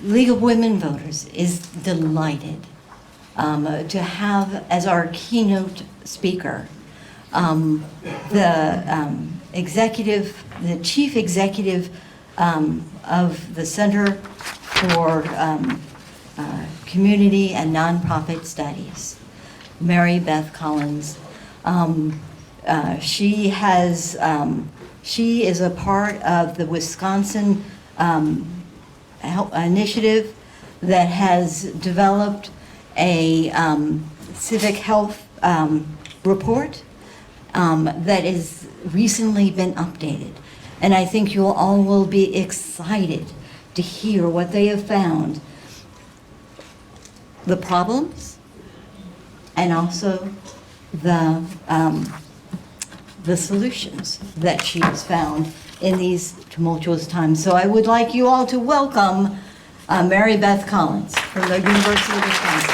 League of Women Voters is delighted to have as our keynote speaker the chief executive of the Center for Community and Nonprofit Studies, Mary Beth Collins. She is a part of the Wisconsin initiative that has developed a civic health report that has recently been updated. And I think you all will be excited to hear what they have found, the problems, and also the solutions that she has found in these tumultuous times. So I would like you all to welcome Mary Beth Collins from the University of Wisconsin.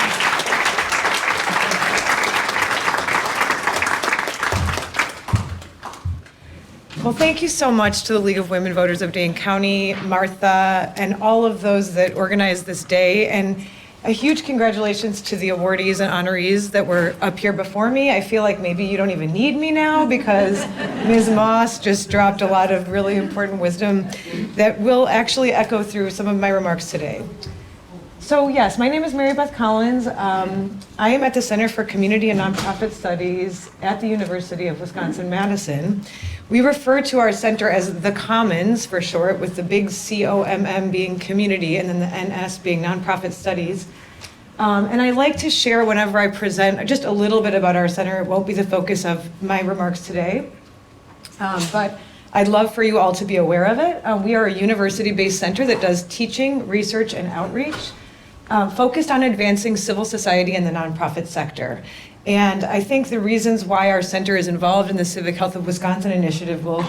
Well, thank you so much to the League of Women Voters of Dane County, Martha, and all of those that organized this day. And a huge congratulations to the awardees and honorees that were up here before me. I feel like maybe you don't even need me now because Ms. Moss just dropped a lot of really important wisdom that will actually echo through some of my remarks today. So yes, my name is Mary Beth Collins. I am at the Center for Community and Nonprofit Studies at the University of Wisconsin-Madison. We refer to our center as the Commons for short, with the big COMM being community and then the NS being nonprofit studies. And I like to share whenever I present just a little bit about our center. It won't be the focus of my remarks today, but I'd love for you all to be aware of it. We are a university-based center that does teaching, research, and outreach focused on advancing civil society and the nonprofit sector. And I think the reasons why our center is involved in the Civic Health of Wisconsin initiative will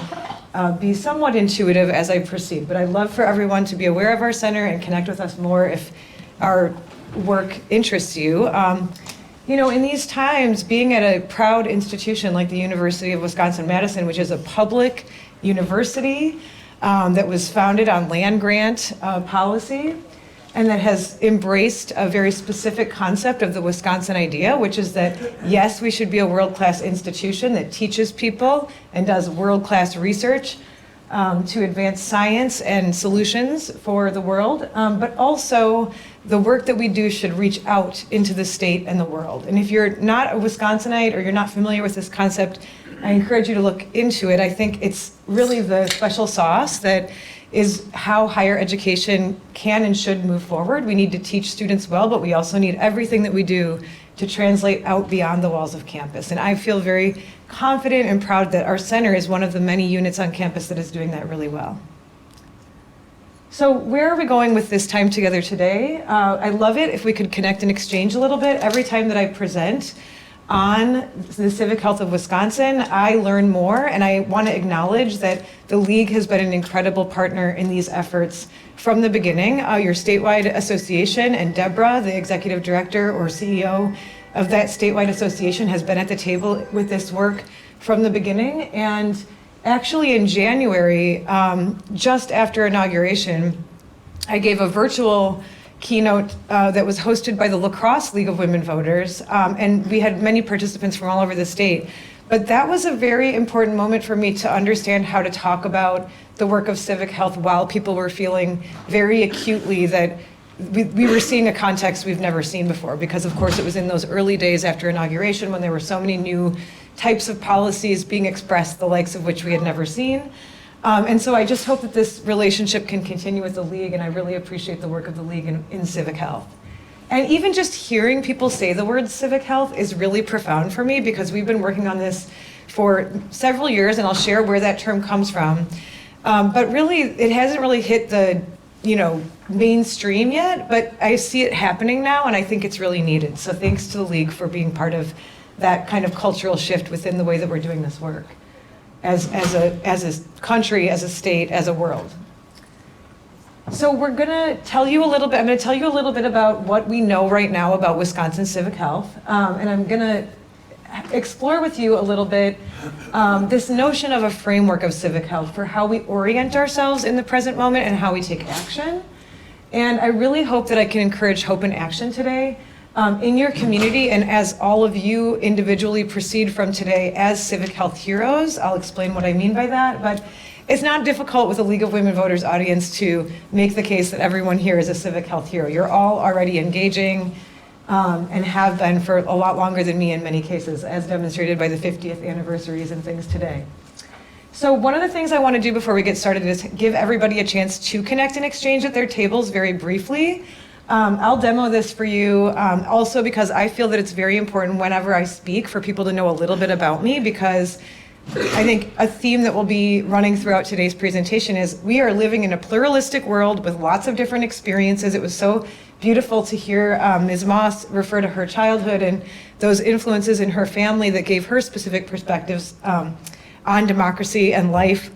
be somewhat intuitive as I proceed. But I'd love for everyone to be aware of our center and connect with us more if our work interests you. You know, in these times, being at a proud institution like the University of Wisconsin-Madison, which is a public university that was founded on land grant policy, and that has embraced a very specific concept of the Wisconsin idea, which is that, yes, we should be a world-class institution that teaches people and does world-class research to advance science and solutions for the world, but also the work that we do should reach out into the state and the world. And if you're not a Wisconsinite or you're not familiar with this concept, I encourage you to look into it. I think it's really the special sauce that is how higher education can and should move forward. We need to teach students well, but we also need everything that we do to translate out beyond the walls of campus. And I feel very confident and proud that our center is one of the many units on campus that is doing that really well. So where are we going with this time together today? I love it if we could connect and exchange a little bit. Every time that I present on the Civic Health of Wisconsin, I learn more, and I want to acknowledge that the League has been an incredible partner in these efforts from the beginning. Your statewide association, and Deborah, the executive director or CEO of that statewide association, has been at the table with this work from the beginning. And actually in January, just after inauguration, I gave a virtual keynote that was hosted by the La Crosse League of Women Voters, and we had many participants from all over the state. But that was a very important moment for me to understand how to talk about the work of civic health while people were feeling very acutely that we were seeing a context we've never seen before, because of course it was in those early days after inauguration when there were so many new types of policies being expressed, the likes of which we had never seen. And so I just hope that this relationship can continue with the League, and I really appreciate the work of the League in civic health. And even just hearing people say the word civic health is really profound for me, because we've been working on this for several years, and I'll share where that term comes from. But really, it hasn't really hit the mainstream yet, but I see it happening now, and I think it's really needed. So thanks to the League for being part of that kind of cultural shift within the way that we're doing this work as a country, as a state, as a world. So I'm going to tell you a little bit about what we know right now about Wisconsin civic health, and I'm going to explore with you a little bit this notion of a framework of civic health for how we orient ourselves in the present moment and how we take action. And I really hope that I can encourage hope and action today in your community, and as all of you individually proceed from today as civic health heroes. I'll explain what I mean by that, but it's not difficult with a League of Women Voters audience to make the case that everyone here is a civic health hero. You're all already engaging and have been for a lot longer than me in many cases, as demonstrated by the 50th anniversaries and things today. So one of the things I want to do before we get started is give everybody a chance to connect and exchange at their tables very briefly. I'll demo this for you also because I feel that it's very important whenever I speak for people to know a little bit about me, because I think a theme that will be running throughout today's presentation is we are living in a pluralistic world with lots of different experiences. It was so beautiful to hear Ms. Moss refer to her childhood and those influences in her family that gave her specific perspectives on democracy and life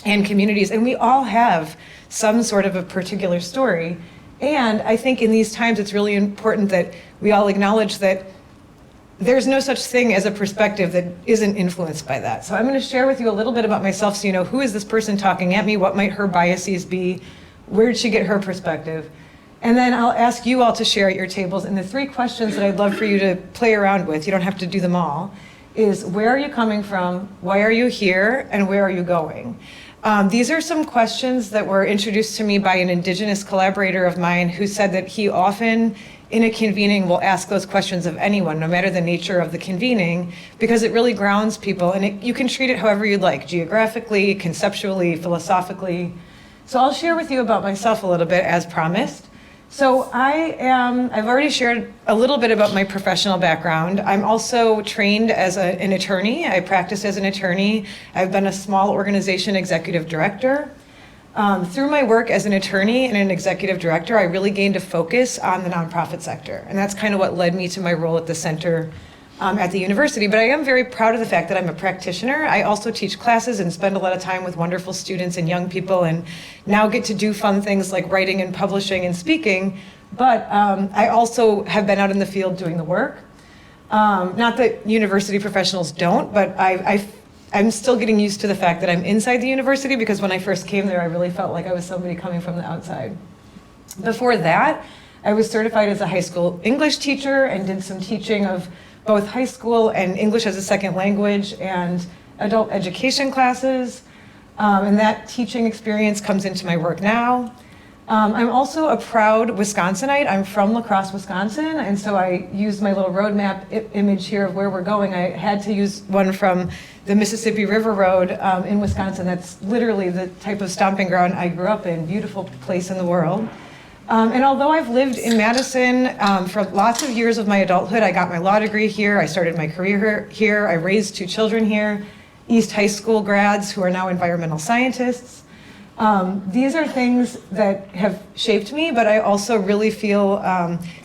and communities. And we all have some sort of a particular story. And I think in these times, it's really important that we all acknowledge that there's no such thing as a perspective that isn't influenced by that. So I'm going to share with you a little bit about myself so you know who is this person talking at me, what might her biases be, where did she get her perspective? And then I'll ask you all to share at your tables. And the 3 questions that I'd love for you to play around with, you don't have to do them all, is where are you coming from, why are you here, and where are you going? These are some questions that were introduced to me by an Indigenous collaborator of mine who said that he often in a convening will ask those questions of anyone, no matter the nature of the convening, because it really grounds people, and you can treat it however you'd like, geographically, conceptually, philosophically. So I'll share with you about myself a little bit as promised. So I've already shared a little bit about my professional background. I'm also trained as an attorney. I practice as an attorney. I've been a small organization executive director. Through my work as an attorney and an executive director, I really gained a focus on the nonprofit sector. And that's kind of what led me to my role at the center at the university. But I am very proud of the fact that I'm a practitioner. I also teach classes and spend a lot of time with wonderful students and young people, and now get to do fun things like writing and publishing and speaking. But I also have been out in the field doing the work. Not that university professionals don't, but I'm still getting used to the fact that I'm inside the university, because when I first came there, I really felt like I was somebody coming from the outside. Before that, I was certified as a high school English teacher and did some teaching of both high school and English as a second language and adult education classes. And that teaching experience comes into my work now. I'm also a proud Wisconsinite. I'm from La Crosse, Wisconsin, and so I used my little roadmap image here of where we're going. I had to use one from the Mississippi River Road in Wisconsin. That's literally the type of stomping ground I grew up in, beautiful place in the world. And although I've lived in Madison for lots of years of my adulthood, I got my law degree here, I started my career here, I raised 2 children here, East High School grads who are now environmental scientists. These are things that have shaped me, but I also really feel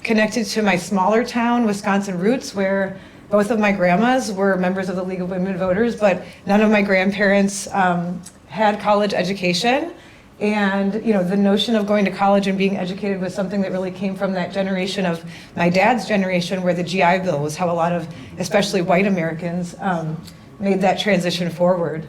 connected to my smaller town, Wisconsin roots, where both of my grandmas were members of the League of Women Voters, but none of my grandparents had college education. And the notion of going to college and being educated was something that really came from that generation of my dad's generation, where the GI Bill was how a lot of, especially white Americans, made that transition forward.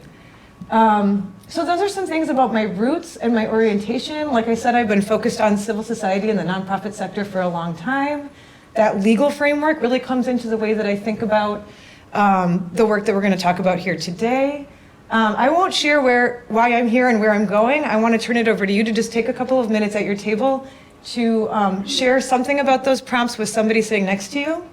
So those are some things about my roots and my orientation. Like I said, I've been focused on civil society and the nonprofit sector for a long time. That legal framework really comes into the way that I think about the work that we're going to talk about here today. I won't share why I'm here and where I'm going. I want to turn it over to you to just take a couple of minutes at your table to share something about those prompts with somebody sitting next to you.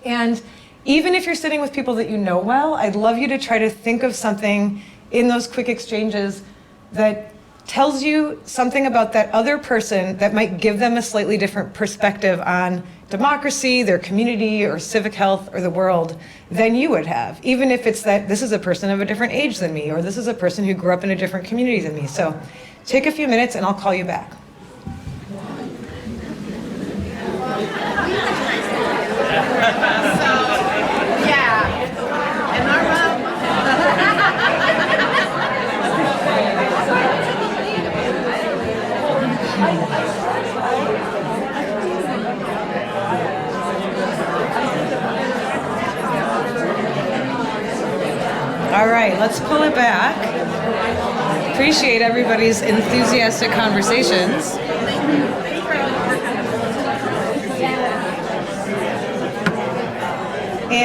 And even if you're sitting with people that you know well, I'd love you to try to think of something in those quick exchanges that tells you something about that other person that might give them a slightly different perspective on democracy, their community, or civic health, or the world than you would have, even if it's that this is a person of a different age than me, or this is a person who grew up in a different community than me. So take a few minutes and I'll call you back. All right, let's pull it back. Appreciate everybody's enthusiastic conversations.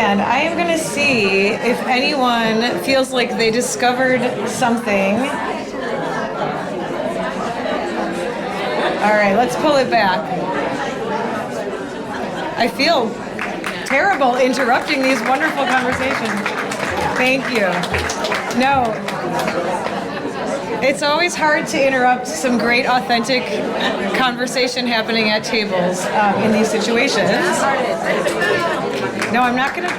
And I am going to see if anyone feels like they discovered something. All right, let's pull it back. I feel terrible interrupting these wonderful conversations. Thank you. No, it's always hard to interrupt some great, authentic conversation happening at tables in these situations. No, I'm not going to.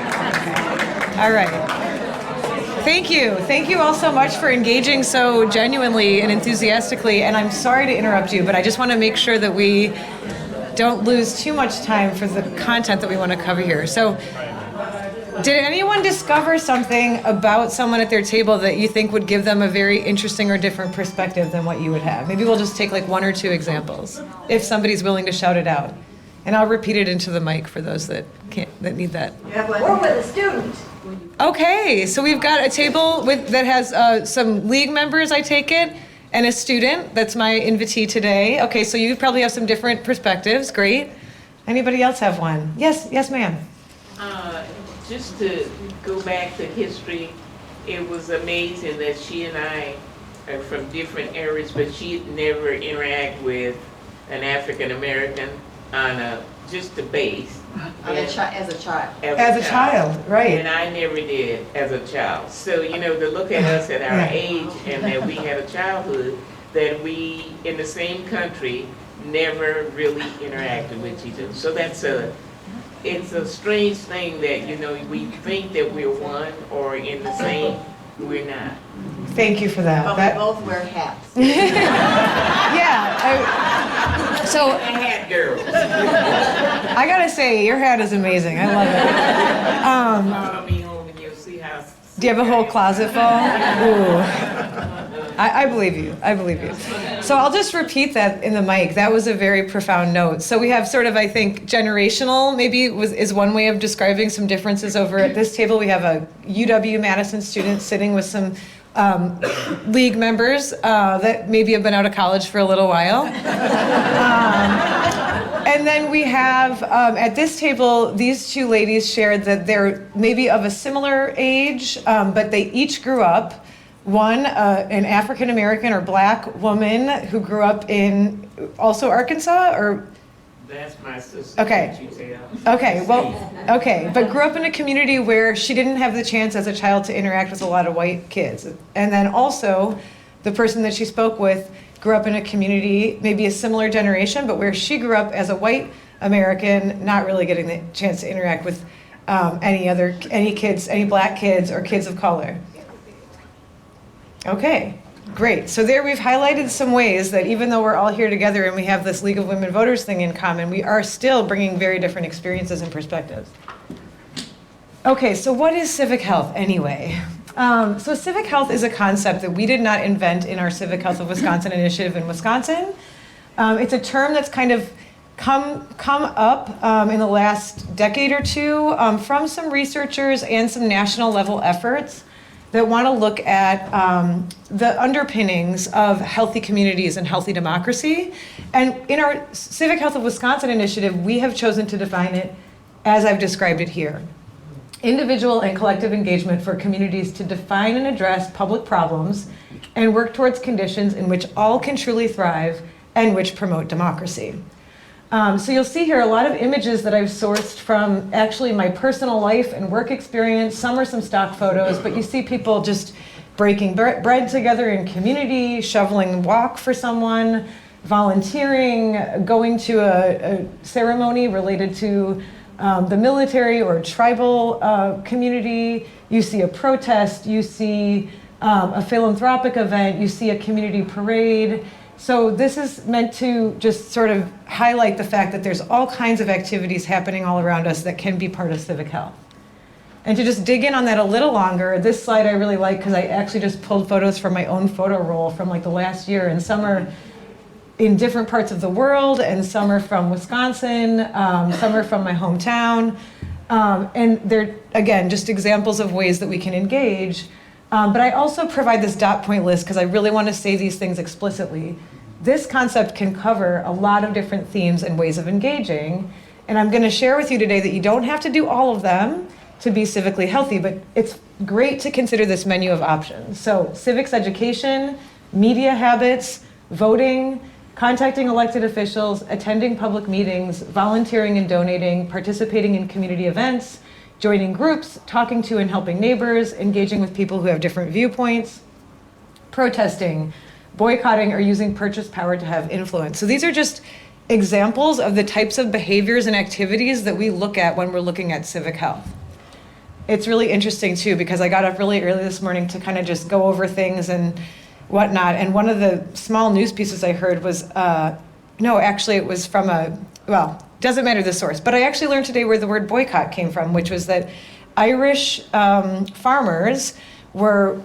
All right. Thank you. Thank you all so much for engaging so genuinely and enthusiastically. And I'm sorry to interrupt you, but I just want to make sure that we don't lose too much time for the content that we want to cover here. So, did anyone discover something about someone at their table that you think would give them a very interesting or different perspective than what you would have? Maybe we'll just take like one or two examples, if somebody's willing to shout it out. And I'll repeat it into the mic for those that need that. Or with a student. Okay, so we've got a table that has some league members, I take it, and a student. That's my invitee today. Okay, so you probably have some different perspectives. Great. Anybody else have one? Yes, ma'am. Just to go back to history, it was amazing that she and I are from different areas, but she'd never interact with an African American on just the base. As a child. As a child, right. And I never did as a child. So, to look at us at our age and that we had a childhood, that we, in the same country, never really interacted with each other. So it's a strange thing that, we think that we're one or in the same, we're not. Thank you for that. But we both wear hats. Yeah. So A hat girl. I gotta say, your hat is amazing. I love it. Follow me home and you'll see how. Do you have a whole closet full? Ooh. I believe you. I believe you. So I'll just repeat that in the mic. That was a very profound note. So we have sort of, I think, generational maybe is one way of describing some differences over at this table. We have a UW-Madison student sitting with some league members that maybe have been out of college for a little while. And then we have, at this table, these two ladies shared that they're maybe of a similar age, but they each grew up. One, an African-American or black woman who grew up in also Arkansas, or? That's my sister. Okay. Okay, well, okay, but grew up in a community where she didn't have the chance as a child to interact with a lot of white kids. And then also, the person that she spoke with grew up in a community, maybe a similar generation, but where she grew up as a white American, not really getting the chance to interact with any kids, any black kids or kids of color. Okay, great. So there we've highlighted some ways that even though we're all here together and we have this League of Women Voters thing in common, we are still bringing very different experiences and perspectives. Okay, so what is civic health anyway? So civic health is a concept that we did not invent in our Civic Health of Wisconsin initiative in Wisconsin. It's a term that's kind of come up in the last decade or two from some researchers and some national level efforts that want to look at the underpinnings of healthy communities and healthy democracy. And in our Civic Health of Wisconsin initiative, we have chosen to define it as I've described it here. Individual and collective engagement for communities to define and address public problems and work towards conditions in which all can truly thrive and which promote democracy. So you'll see here a lot of images that I've sourced from actually my personal life and work experience. Some are some stock photos, but you see people just breaking bread together in community, shoveling walk for someone, volunteering, going to a ceremony related to the military or tribal community. You see a protest, you see a philanthropic event, you see a community parade. So this is meant to just sort of highlight the fact that there's all kinds of activities happening all around us that can be part of civic health. And to just dig in on that a little longer, this slide I really like because I actually just pulled photos from my own photo roll from like the last year, and some are in different parts of the world, and some are from Wisconsin, some are from my hometown. And they're, again, just examples of ways that we can engage. But I also provide this dot point list because I really want to say these things explicitly. This concept can cover a lot of different themes and ways of engaging. And I'm going to share with you today that you don't have to do all of them. to be civically healthy, but it's great to consider this menu of options. So civics education, media habits, voting, contacting elected officials, attending public meetings, volunteering and donating, participating in community events, joining groups, talking to and helping neighbors, engaging with people who have different viewpoints, protesting, boycotting, or using purchase power to have influence. So these are just examples of the types of behaviors and activities that we look at when we're looking at civic health. It's really interesting too, because I got up really early this morning to kind of just go over things and whatnot. And one of the small news pieces I heard was, no, actually it was from doesn't matter the source, but I actually learned today where the word boycott came from, which was that Irish farmers were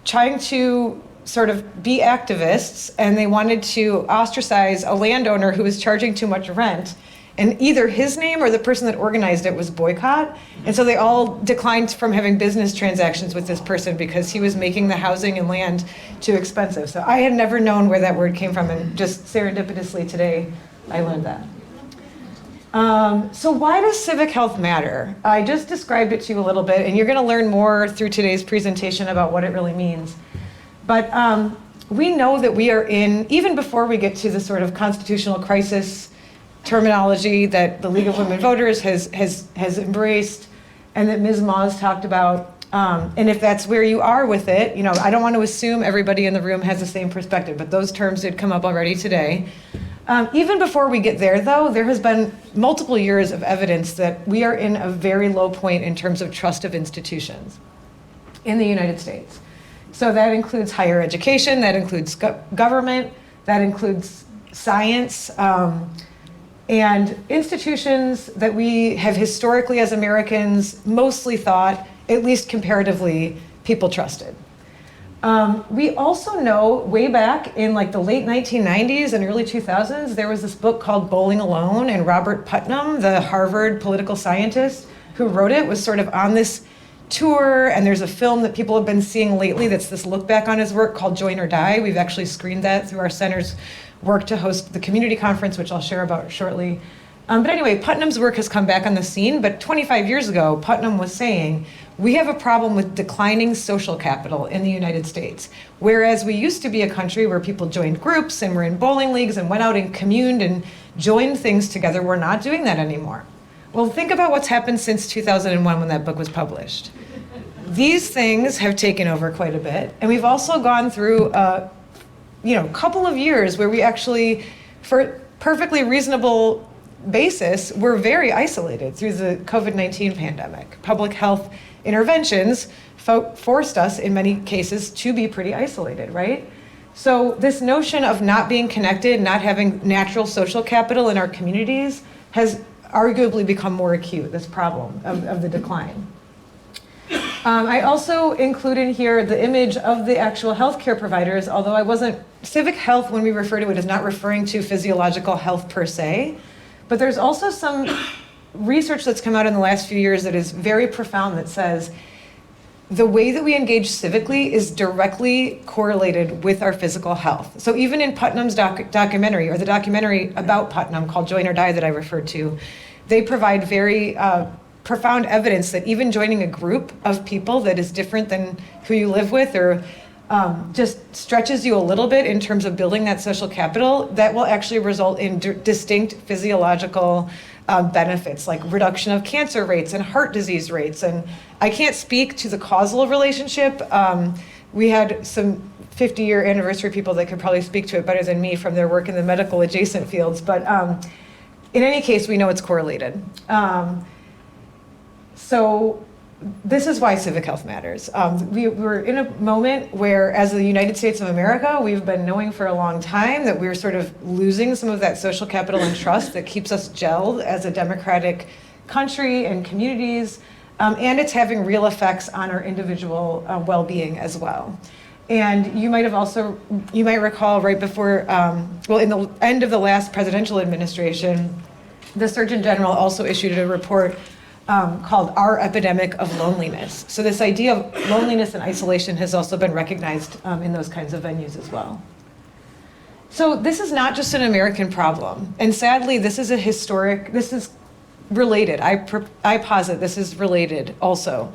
trying to sort of be activists, and they wanted to ostracize a landowner who was charging too much rent. And either his name or the person that organized it was boycott. And so they all declined from having business transactions with this person because he was making the housing and land too expensive. So I had never known where that word came from, and just serendipitously today, I learned that. So why does civic health matter? I just described it to you a little bit, and you're gonna learn more through today's presentation about what it really means. But we know that we are in, even before we get to the sort of constitutional crisis terminology that the League of Women Voters has embraced, and that Ms. Moss talked about, and if that's where you are with it, I don't want to assume everybody in the room has the same perspective, but those terms did come up already today. Even before we get there, though, there has been multiple years of evidence that we are in a very low point in terms of trust of institutions in the United States. So that includes higher education, that includes government, that includes science, and institutions that we have historically as Americans mostly thought, at least comparatively, people trusted. We also know way back in like the late 1990s and early 2000s, there was this book called Bowling Alone, and Robert Putnam, the Harvard political scientist who wrote it, was sort of on this tour, and there's a film that people have been seeing lately that's this look back on his work called Join or Die. We've actually screened that through our center's work to host the community conference, which I'll share about shortly. But anyway, Putnam's work has come back on the scene, but 25 years ago, Putnam was saying, we have a problem with declining social capital in the United States. Whereas we used to be a country where people joined groups and were in bowling leagues and went out and communed and joined things together, we're not doing that anymore. Well, think about what's happened since 2001 when that book was published. These things have taken over quite a bit, and we've also gone through a couple of years where we actually, for perfectly reasonable basis, we're very isolated through the COVID-19 pandemic. Public health interventions forced us, in many cases, to be pretty isolated, right? So this notion of not being connected, not having natural social capital in our communities has arguably become more acute, this problem of the decline. I also include in here the image of the actual healthcare providers, although civic health, when we refer to it, is not referring to physiological health per se, but there's also some research that's come out in the last few years that is very profound that says the way that we engage civically is directly correlated with our physical health. So even in Putnam's documentary, or the documentary about Putnam called Join or Die that I referred to, they provide very profound evidence that even joining a group of people that is different than who you live with, or just stretches you a little bit in terms of building that social capital, that will actually result in distinct physiological benefits, like reduction of cancer rates and heart disease rates. And I can't speak to the causal relationship. We had some 50-year anniversary people that could probably speak to it better than me from their work in the medical adjacent fields. But in any case, we know it's correlated. So this is why civic health matters. We're in a moment where, as the United States of America, we've been knowing for a long time that we're sort of losing some of that social capital and trust that keeps us gelled as a democratic country and communities, and it's having real effects on our individual well-being as well. And you might recall right before, in the end of the last presidential administration, the Surgeon General also issued a report called Our Epidemic of Loneliness. So this idea of loneliness and isolation has also been recognized in those kinds of venues as well. So this is not just an American problem. And sadly, this is related. I posit this is related also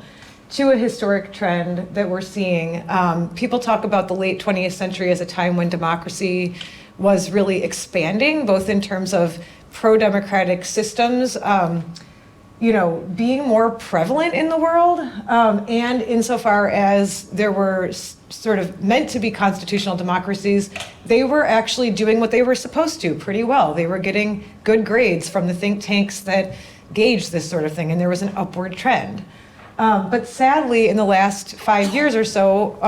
to a historic trend that we're seeing. People talk about the late 20th century as a time when democracy was really expanding, both in terms of pro-democratic systems, being more prevalent in the world, and insofar as there were sort of meant to be constitutional democracies, they were actually doing what they were supposed to pretty well. They were getting good grades from the think tanks that gauge this sort of thing, and there was an upward trend. But sadly, in the last 5 years or so,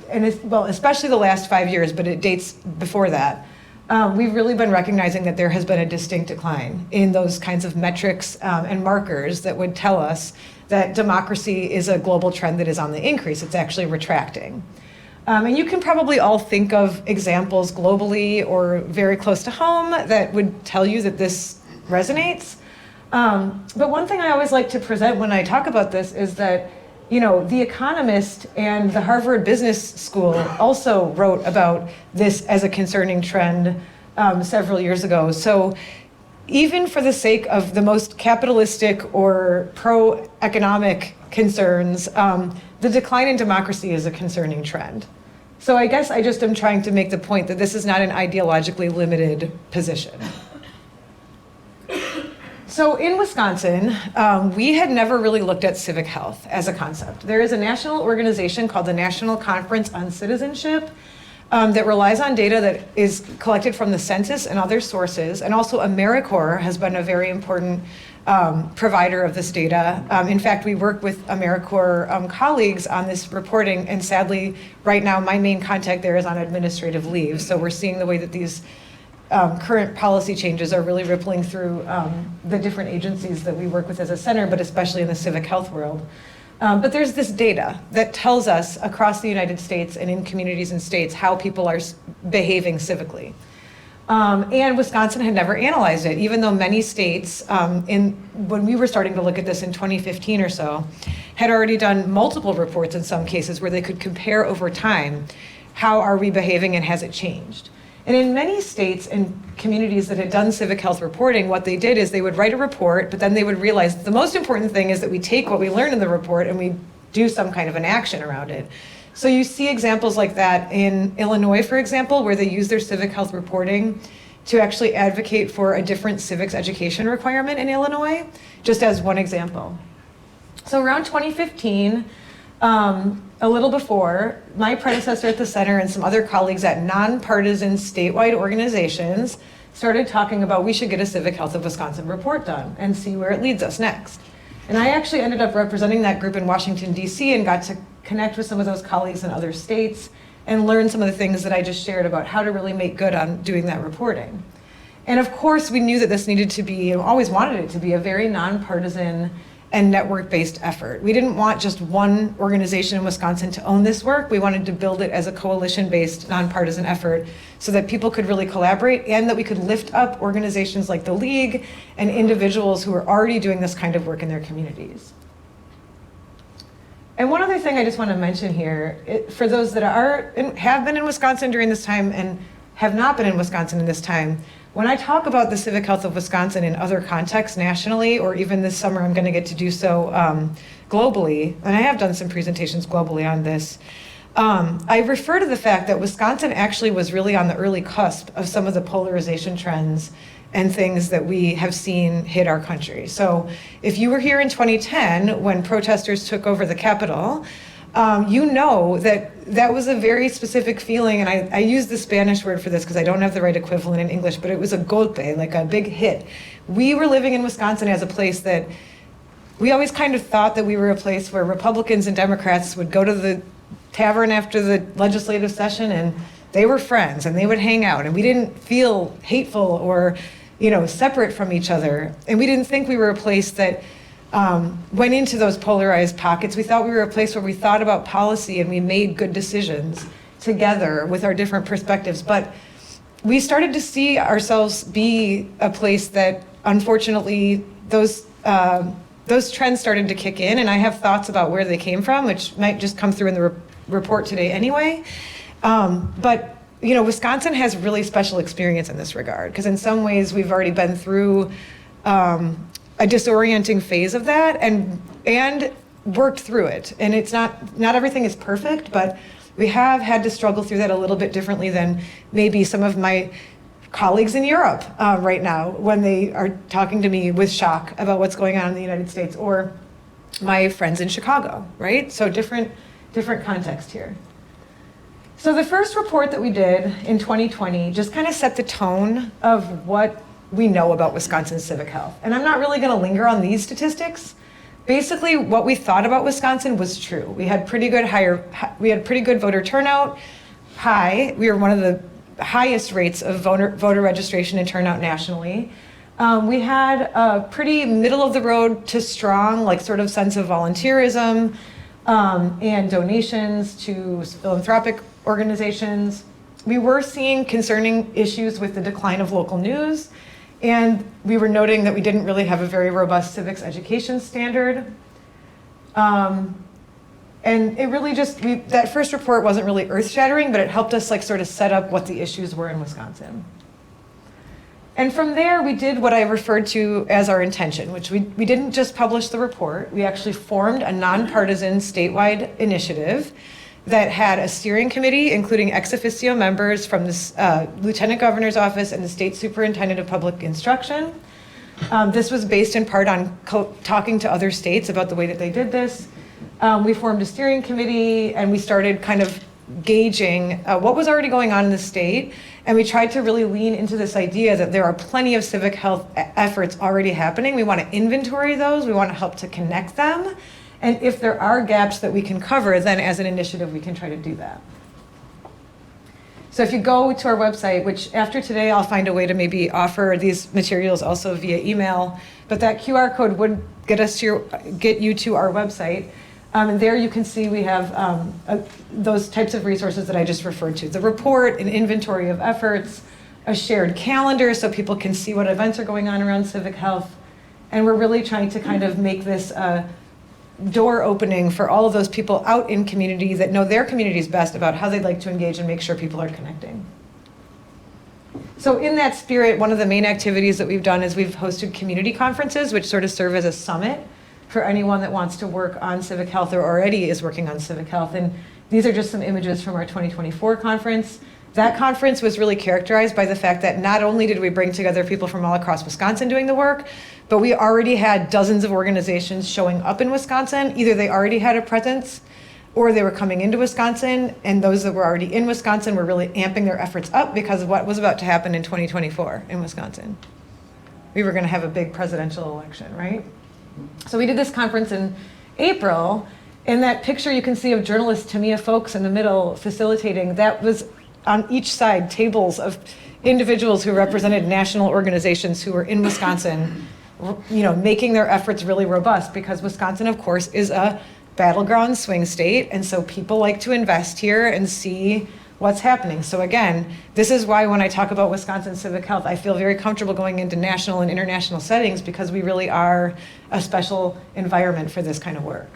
especially the last 5 years, but it dates before that, we've really been recognizing that there has been a distinct decline in those kinds of metrics and markers that would tell us that democracy is a global trend that is on the increase. It's actually retracting. And you can probably all think of examples globally or very close to home that would tell you that this resonates. But one thing I always like to present when I talk about this is that, The Economist and the Harvard Business School also wrote about this as a concerning trend several years ago. So even for the sake of the most capitalistic or pro-economic concerns, the decline in democracy is a concerning trend. So I guess I just am trying to make the point that this is not an ideologically limited position. So in Wisconsin, we had never really looked at civic health as a concept. There is a national organization called the National Conference on Citizenship that relies on data that is collected from the census and other sources. And also AmeriCorps has been a very important provider of this data. In fact, we work with AmeriCorps colleagues on this reporting. And sadly, right now, my main contact there is on administrative leave. So we're seeing the way that these current policy changes are really rippling through the different agencies that we work with as a center, but especially in the civic health world. But there's this data that tells us across the United States and in communities and states how people are behaving civically. And Wisconsin had never analyzed it, even though many states, when we were starting to look at this in 2015 or so, had already done multiple reports in some cases where they could compare over time, how are we behaving and has it changed? And in many states and communities that had done civic health reporting, what they did is they would write a report, but then they would realize the most important thing is that we take what we learn in the report and we do some kind of an action around it. So you see examples like that in Illinois, for example, where they use their civic health reporting to actually advocate for a different civics education requirement in Illinois, just as one example. So around 2015, a little before, my predecessor at the center and some other colleagues at nonpartisan statewide organizations started talking about we should get a Civic Health of Wisconsin report done and see where it leads us next. And I actually ended up representing that group in Washington, D.C. and got to connect with some of those colleagues in other states and learn some of the things that I just shared about how to really make good on doing that reporting. And of course, we knew that this needed to be, and always wanted it to be, a very nonpartisan and network-based effort. We didn't want just one organization in Wisconsin to own this work. We wanted to build it as a coalition-based, nonpartisan effort so that people could really collaborate and that we could lift up organizations like the League and individuals who are already doing this kind of work in their communities. And one other thing I just want to mention here, for those that have been in Wisconsin during this time and have not been in Wisconsin in this time, when I talk about the Civic Health of Wisconsin in other contexts nationally, or even this summer I'm going to get to do so globally, and I have done some presentations globally on this, I refer to the fact that Wisconsin actually was really on the early cusp of some of the polarization trends and things that we have seen hit our country. So if you were here in 2010 when protesters took over the Capitol, you know that was a very specific feeling, and I use the Spanish word for this because I don't have the right equivalent in English, but it was a golpe, like a big hit. We were living in Wisconsin as a place that we always kind of thought that we were a place where Republicans and Democrats would go to the tavern after the legislative session and they were friends and they would hang out, and we didn't feel hateful or separate from each other, and we didn't think we were a place that went into those polarized pockets. We thought we were a place where we thought about policy and we made good decisions together with our different perspectives. But we started to see ourselves be a place that, unfortunately, those trends started to kick in. And I have thoughts about where they came from, which might just come through in the report today anyway. But Wisconsin has really special experience in this regard, because in some ways we've already been through a disorienting phase of that and worked through it. And it's not everything is perfect, but we have had to struggle through that a little bit differently than maybe some of my colleagues in Europe right now when they are talking to me with shock about what's going on in the United States, or my friends in Chicago, right? So different context here. So the first report that we did in 2020 just kind of set the tone of what we know about Wisconsin's civic health. And I'm not really going to linger on these statistics. Basically, what we thought about Wisconsin was true. We had pretty good voter turnout, high. We were one of the highest rates of voter registration and turnout nationally. We had a pretty middle of the road to strong, like sort of sense of volunteerism and donations to philanthropic organizations. We were seeing concerning issues with the decline of local news, and we were noting that we didn't really have a very robust civics education standard. And it really that first report wasn't really earth-shattering, but it helped us like sort of set up what the issues were in Wisconsin. And from there, we did what I referred to as our intention, which we didn't just publish the report. We actually formed a nonpartisan statewide initiative that had a steering committee, including ex officio members from the Lieutenant Governor's Office and the State Superintendent of Public Instruction. This was based in part on talking to other states about the way that they did this. We formed a steering committee, and we started kind of gauging what was already going on in the state, and we tried to really lean into this idea that there are plenty of civic health efforts already happening. We want to inventory those, we want to help to connect them, and if there are gaps that we can cover, then as an initiative we can try to do that. So if you go to our website, which after today I'll find a way to maybe offer these materials also via email, but that QR code would get you to our website. And there you can see we have those types of resources that I just referred to. The report, an inventory of efforts, a shared calendar so people can see what events are going on around civic health. And we're really trying to kind of make this door opening for all of those people out in community that know their communities best about how they'd like to engage and make sure people are connecting. So in that spirit, one of the main activities that we've done is we've hosted community conferences, which sort of serve as a summit for anyone that wants to work on civic health or already is working on civic health. And these are just some images from our 2024 conference. That conference was really characterized by the fact that not only did we bring together people from all across Wisconsin doing the work, but we already had dozens of organizations showing up in Wisconsin. Either they already had a presence or they were coming into Wisconsin, and those that were already in Wisconsin were really amping their efforts up because of what was about to happen in 2024 in Wisconsin. We were going to have a big presidential election, right? So we did this conference in April. In that picture you can see of journalist Tamia Folks in the middle facilitating. That was on each side tables of individuals who represented national organizations who were in Wisconsin, making their efforts really robust, because Wisconsin, of course, is a battleground swing state, and so people like to invest here and see what's happening. So again, this is why when I talk about Wisconsin civic health, I feel very comfortable going into national and international settings, because we really are a special environment for this kind of work.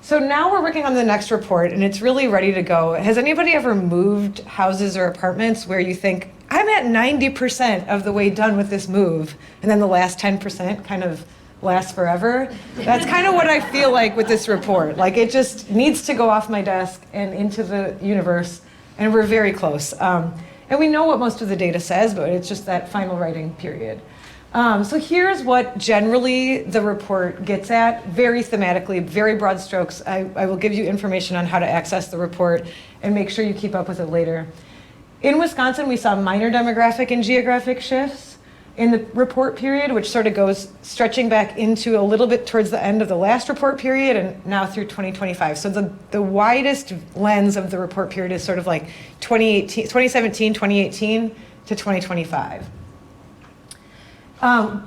So now we're working on the next report, and it's really ready to go. Has anybody ever moved houses or apartments where you think, I'm at 90% of the way done with this move, and then the last 10% kind of lasts forever? That's kind of what I feel like with this report. Like, it just needs to go off my desk and into the universe, and we're very close. And we know what most of the data says, but it's just that final writing period. So here's what generally the report gets at, very thematically, very broad strokes. I will give you information on how to access the report and make sure you keep up with it later. In Wisconsin, we saw minor demographic and geographic shifts in the report period, which sort of goes stretching back into a little bit towards the end of the last report period and now through 2025. So the widest lens of the report period is sort of like 2017, 2018 to 2025.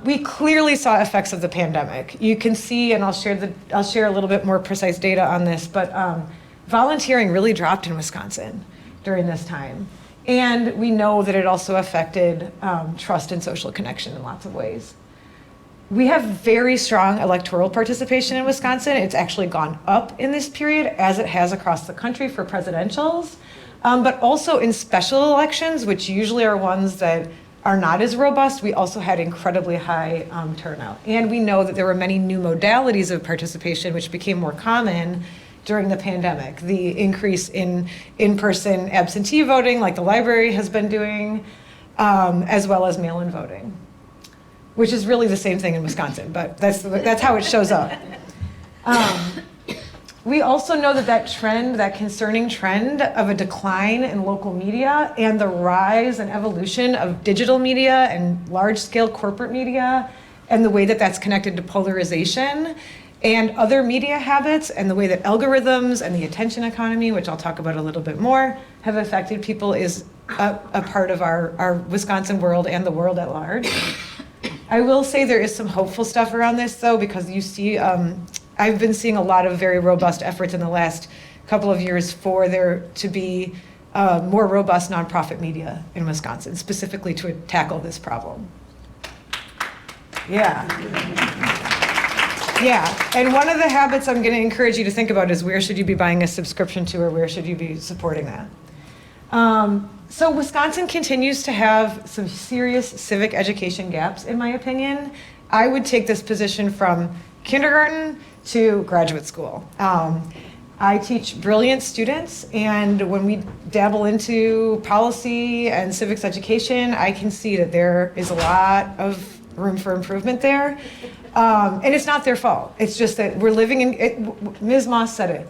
We clearly saw effects of the pandemic. You can see, and I'll share a little bit more precise data on this, but volunteering really dropped in Wisconsin during this time. And we know that it also affected trust and social connection in lots of ways. We have very strong electoral participation in Wisconsin. It's actually gone up in this period, as it has across the country for presidentials, but also in special elections, which usually are ones that are not as robust, we also had incredibly high turnout. And we know that there were many new modalities of participation which became more common during the pandemic. The increase in in-person absentee voting, like the library has been doing, as well as mail-in voting, which is really the same thing in Wisconsin, but that's how it shows up. We also know that concerning trend of a decline in local media and the rise and evolution of digital media and large-scale corporate media and the way that that's connected to polarization and other media habits and the way that algorithms and the attention economy, which I'll talk about a little bit more, have affected people is a part of our Wisconsin world and the world at large. I will say there is some hopeful stuff around this, though, because you see, I've been seeing a lot of very robust efforts in the last couple of years for there to be more robust nonprofit media in Wisconsin, specifically to tackle this problem. Yeah, and one of the habits I'm going to encourage you to think about is where should you be buying a subscription to or where should you be supporting that? So Wisconsin continues to have some serious civic education gaps, in my opinion. I would take this position from kindergarten to graduate school. I teach brilliant students, and when we dabble into policy and civics education, I can see that there is a lot of room for improvement there. And it's not their fault. It's just that we're living in it. Ms. Moss said it.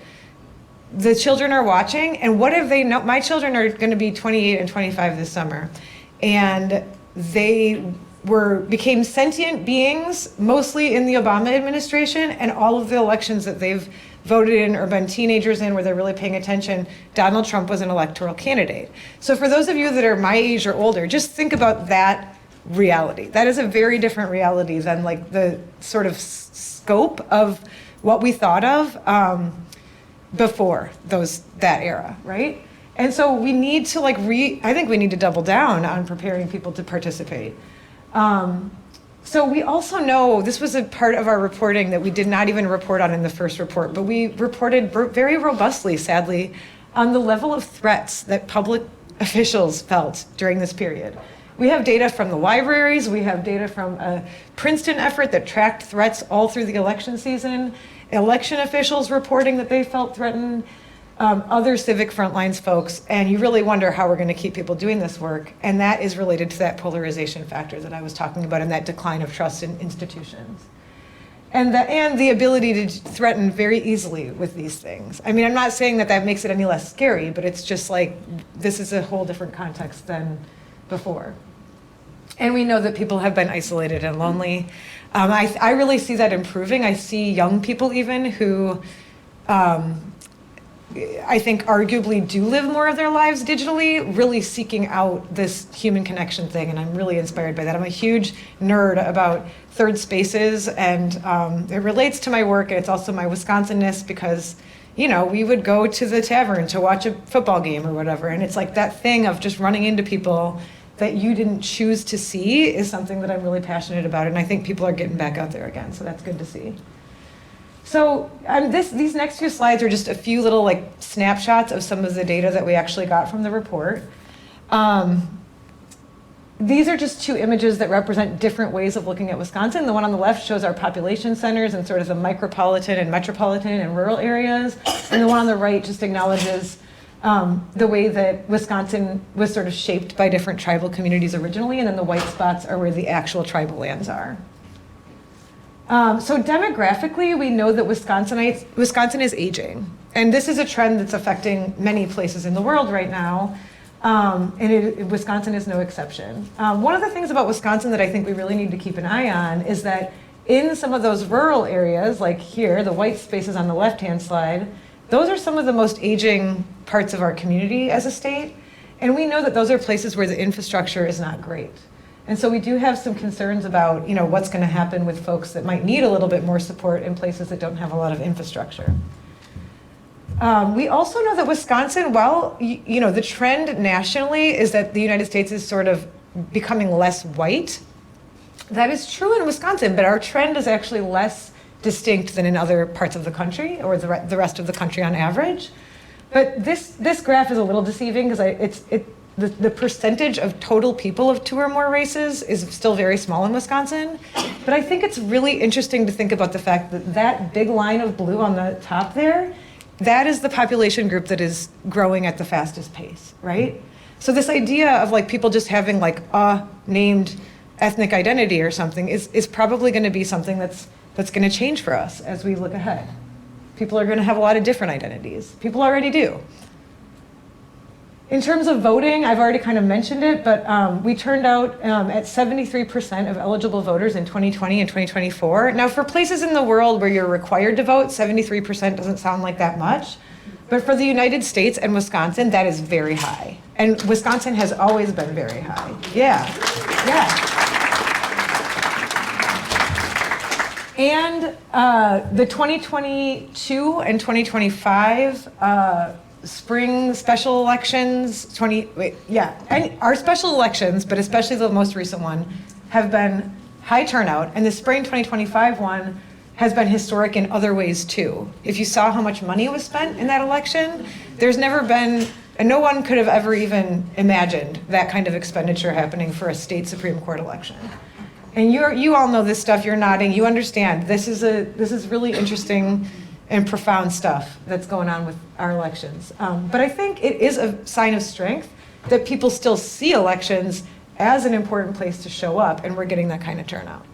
The children are watching, and what if they know? My children are going to be 28 and 25 this summer, and they became sentient beings, mostly in the Obama administration, and all of the elections that they've voted in or been teenagers in where they're really paying attention, Donald Trump was an electoral candidate. So for those of you that are my age or older, just think about that reality. That is a very different reality than like the sort of scope of what we thought of before that era, right? And so we need to I think we need to double down on preparing people to participate. So we also know, this was a part of our reporting that we did not even report on in the first report, but we reported very robustly, sadly, on the level of threats that public officials felt during this period. We have data from the libraries, we have data from a Princeton effort that tracked threats all through the election season, election officials reporting that they felt threatened, other civic frontlines folks, and you really wonder how we're going to keep people doing this work, and that is related to that polarization factor that I was talking about and that decline of trust in institutions. And the ability to threaten very easily with these things. I mean, I'm not saying that makes it any less scary, but it's just like, this is a whole different context than before. And we know that people have been isolated and lonely. I really see that improving. I see young people even who I think arguably do live more of their lives digitally, really seeking out this human connection thing, and I'm really inspired by that. I'm a huge nerd about third spaces, and it relates to my work, and it's also my Wisconsin-ness because, you know, we would go to the tavern to watch a football game or whatever, and it's like that thing of just running into people that you didn't choose to see is something that I'm really passionate about, and I think people are getting back out there again, so that's good to see. So these next few slides are just a few little snapshots of some of the data that we actually got from the report. These are just two images that represent different ways of looking at Wisconsin. The one on the left shows our population centers and sort of the micropolitan and metropolitan and rural areas. And the one on the right just acknowledges the way that Wisconsin was sort of shaped by different tribal communities originally, and then the white spots are where the actual tribal lands are. So demographically, we know that Wisconsin is aging. And this is a trend that's affecting many places in the world right now. And Wisconsin is no exception. One of the things about Wisconsin that I think we really need to keep an eye on is that in some of those rural areas, like here, the white spaces on the left-hand slide, those are some of the most aging parts of our community as a state. And we know that those are places where the infrastructure is not great. And so we do have some concerns about, what's going to happen with folks that might need a little bit more support in places that don't have a lot of infrastructure. We also know that Wisconsin, while, the trend nationally is that the United States is sort of becoming less white. That is true in Wisconsin, but our trend is actually less distinct than in other parts of the country or the rest of the country on average. But this graph is a little deceiving because the percentage of total people of 2 or more races is still very small in Wisconsin. But I think it's really interesting to think about the fact that that big line of blue on the top there, that is the population group that is growing at the fastest pace, right? So this idea of like people just having like a named ethnic identity or something is probably going to be something that's going to change for us as we look ahead. People are going to have a lot of different identities. People already do. In terms of voting, I've already kind of mentioned it, but we turned out at 73% of eligible voters in 2020 and 2024. Now, for places in the world where you're required to vote, 73% doesn't sound like that much. But for the United States and Wisconsin, that is very high. And Wisconsin has always been very high. Yeah, yeah. And the 2022 and 2025 spring special elections, and our special elections, but especially the most recent one, have been high turnout, and the spring 2025 one has been historic in other ways too. If you saw how much money was spent in that election, there's never been, and no one could have ever even imagined that kind of expenditure happening for a state Supreme Court election. And you all know this stuff, you're nodding, you understand. This is really interesting and profound stuff that's going on with our elections. But I think it is a sign of strength that people still see elections as an important place to show up, and we're getting that kind of turnout.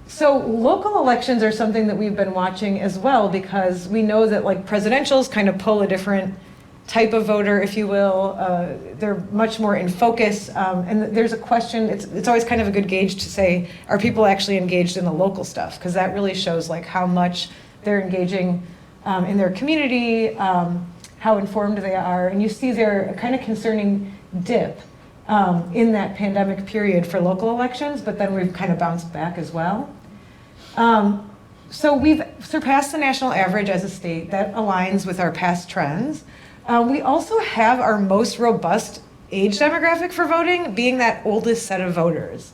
So local elections are something that we've been watching as well, because we know that like presidentials kind of pull a different type of voter, if you will. They're much more in focus. And there's a question, it's always kind of a good gauge to say, are people actually engaged in the local stuff? Because that really shows like how much they're engaging in their community, how informed they are. And you see there a kind of concerning dip in that pandemic period for local elections, but then we've kind of bounced back as well. So we've surpassed the national average as a state. That aligns with our past trends. We also have our most robust age demographic for voting, being that oldest set of voters.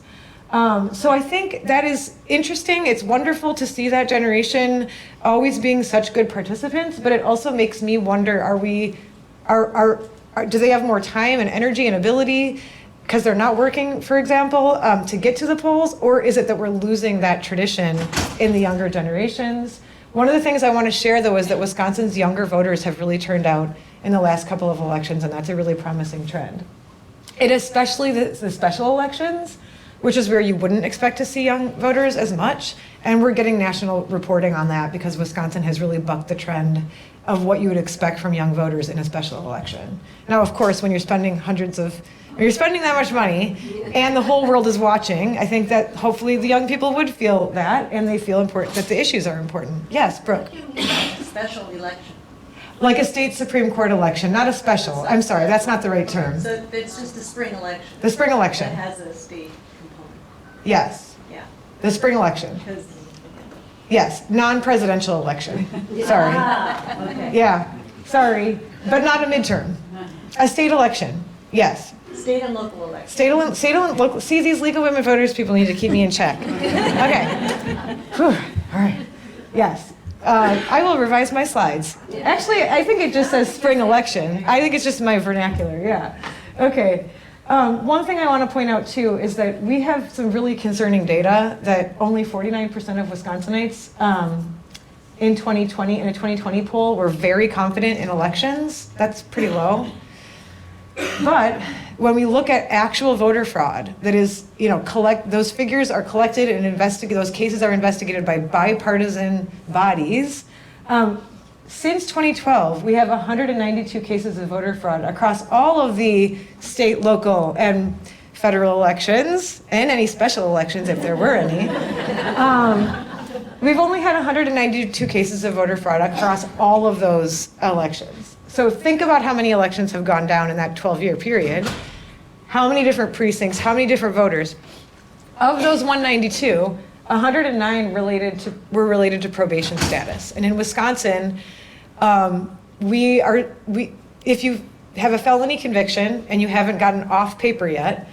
So I think that is interesting. It's wonderful to see that generation always being such good participants, but it also makes me wonder, do they have more time and energy and ability because they're not working, for example, to get to the polls? Or is it that we're losing that tradition in the younger generations? One of the things I want to share, though, is that Wisconsin's younger voters have really turned out in the last couple of elections, and that's a really promising trend. And especially the special elections, which is where you wouldn't expect to see young voters as much. And we're getting national reporting on that because Wisconsin has really bucked the trend of what you would expect from young voters in a special election. Now, of course, when you're spending that much money and the whole world is watching, I think that hopefully the young people would feel that, and they feel important, that the issues are important. Yes, Brooke? Special election. Like a state Supreme Court election, not a special. I'm sorry, that's not the right term. So it's just a spring election. The spring election. That has a state component. Yes, Yeah. the spring election. 'Cause- Yes, non-presidential election. Sorry. Okay. Yeah, sorry, but not a midterm. A state election, yes. State and local election. State and local, see, these League of Women Voters people need to keep me in check. Okay. Whew. All right, yes. I will revise my slides. Actually, I think it just says spring election. I think it's just my vernacular, yeah. Okay. One thing I want to point out too is that we have some really concerning data that only 49% of Wisconsinites in 2020, in a 2020 poll, were very confident in elections. That's pretty low. But when we look at actual voter fraud, that is, those figures are collected and investigated, those cases are investigated by bipartisan bodies. Since 2012, we have 192 cases of voter fraud across all of the state, local, and federal elections, and any special elections if there were any. We've only had 192 cases of voter fraud across all of those elections. So think about how many elections have gone down in that 12-year period. How many different precincts, how many different voters? Of those 192, 109 were related to probation status. And in Wisconsin, if you have a felony conviction and you haven't gotten off paper yet,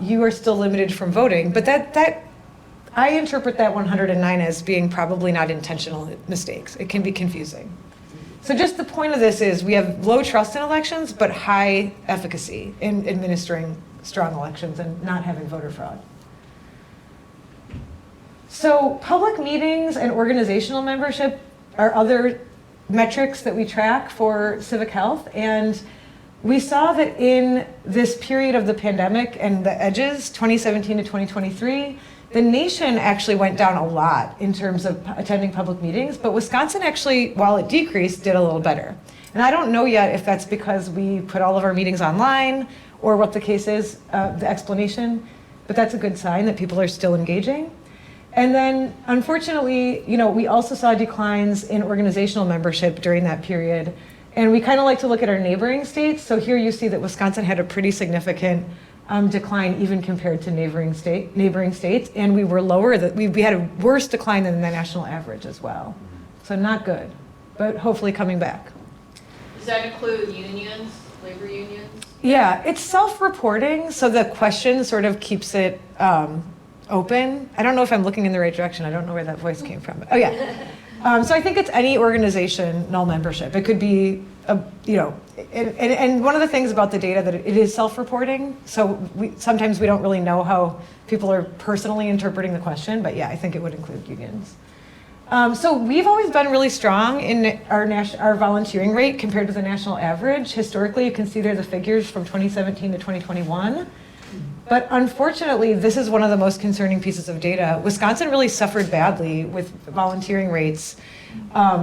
you are still limited from voting. But that I interpret that 109 as being probably not intentional mistakes. It can be confusing. So just the point of this is we have low trust in elections, but high efficacy in administering strong elections and not having voter fraud. So public meetings and organizational membership are other metrics that we track for civic health. And we saw that in this period of the pandemic and the edges, 2017 to 2023, the nation actually went down a lot in terms of attending public meetings, but Wisconsin actually, while it decreased, did a little better. And I don't know yet if that's because we put all of our meetings online or what the case is, the explanation, but that's a good sign that people are still engaging. And then, unfortunately, we also saw declines in organizational membership during that period. And we kind of like to look at our neighboring states. So here you see that Wisconsin had a pretty significant decline even compared to neighboring states. And we were lower, we had a worse decline than the national average as well. So not good, but hopefully coming back. Does that include unions, labor unions? Yeah, it's self-reporting. So the question sort of keeps it open. I don't know if I'm looking in the right direction. I don't know where that voice came from. Oh yeah. So I think it's any organizational membership. It could be, and one of the things about the data that it is self-reporting. So sometimes we don't really know how people are personally interpreting the question, but yeah, I think it would include unions. So we've always been really strong in our volunteering rate compared to the national average. Historically, you can see there the figures from 2017 to 2021. But unfortunately, this is one of the most concerning pieces of data. Wisconsin really suffered badly with volunteering rates